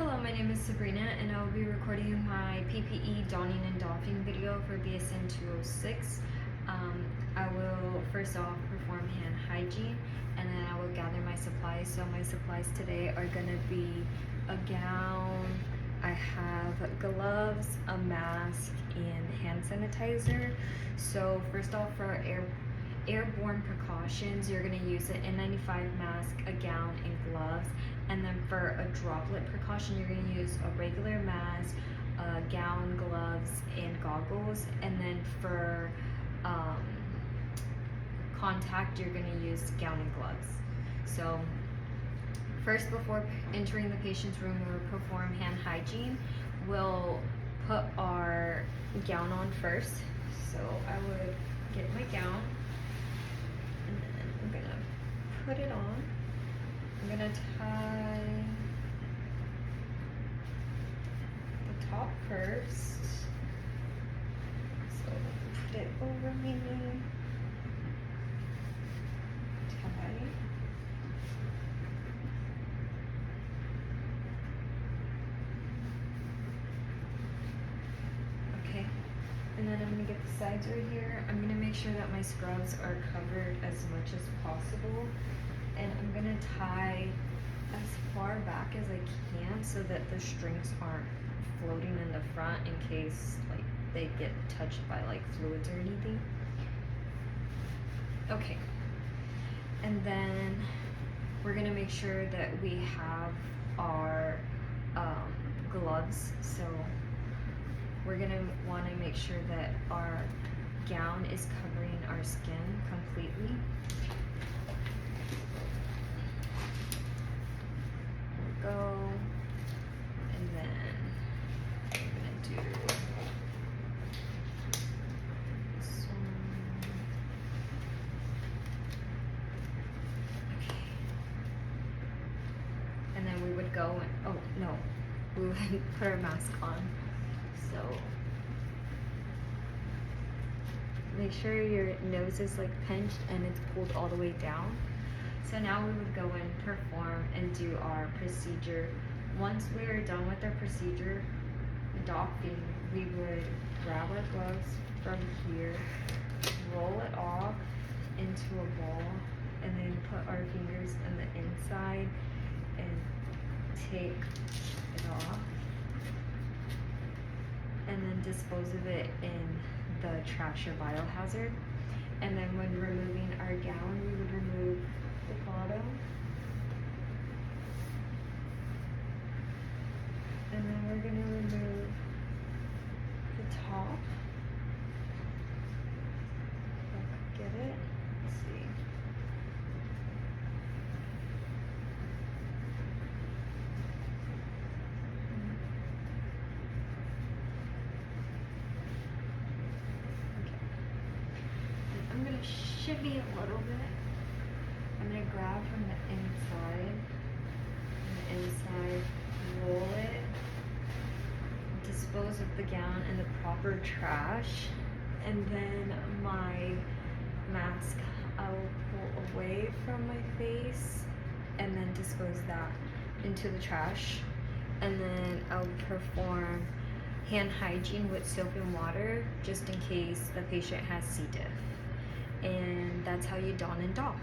Hello, my name is Sabrina and I will be recording my PPE donning and doffing video for BSN 206. I will first off perform hand hygiene and then I will gather my supplies. So my supplies today are going to be a gown, I have gloves, a mask, and hand sanitizer. So first off, for our airborne precautions, you're going to use an N95 mask, a gown, and gloves. And then for a droplet precaution, you're going to use a regular mask, a gown, gloves, and goggles. And then for contact, you're going to use gown and gloves. So first, before entering the patient's room, we will perform hand hygiene. We'll put our gown on first. So I would get my gown and then I'm going to put it on. I'm going to tie the top first. So put it over me. Tie. Okay. And then I'm going to get the sides right here. I'm going to make sure that my scrubs are covered as much as possible. And I'm going to tie as far back as I can so that the strings aren't floating in the front in case like they get touched by like fluids or anything. Okay. And then we're going to make sure that we have our gloves. So we're going to want to make sure that our gown is covering our skin completely. Go, and then I'm gonna do this one. Okay. And then we would go and, oh no, we would put our mask on. So make sure your nose is like pinched and it's pulled all the way down. So now we would go and perform and do our procedure. Once we are done with our procedure, doffing, we would grab our gloves from here, roll it off into a ball, and then put our fingers on the inside and take it off. And then dispose of it in the trash or biohazard. And then when removing our gown, we would remove the bottom, and then we're going to remove the top. Get it? Let's see. Okay. I'm going to shimmy a little bit. I'm going to grab from the inside, roll it, dispose of the gown in the proper trash, and then my mask I will pull away from my face and then dispose that into the trash. And then I'll perform hand hygiene with soap and water just in case the patient has C. diff. And that's how you don and doff.